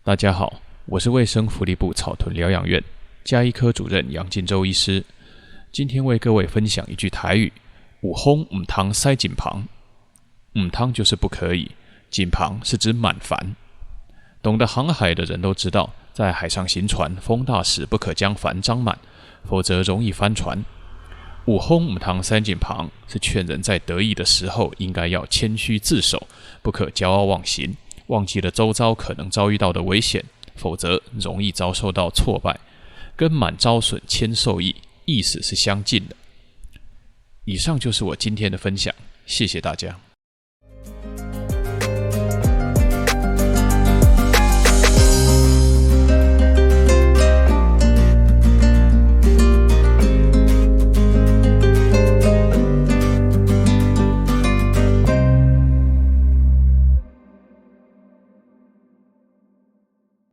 大家好，我是卫生福利部草屯疗养院家医科主任杨进洲医师，今天为各位分享一句台语：有风唔通塞井旁。唔通就是不可以，井旁是指满帆。懂得航海的人都知道，在海上行船，风大时不可将帆张满，否则容易翻船。有风唔通塞井旁是劝人在得意的时候应该要谦虚自守，不可骄傲忘形，忘记了周遭可能遭遇到的危险，否则容易遭受到挫败。跟满招损，谦受益，意思是相近的。以上就是我今天的分享，谢谢大家。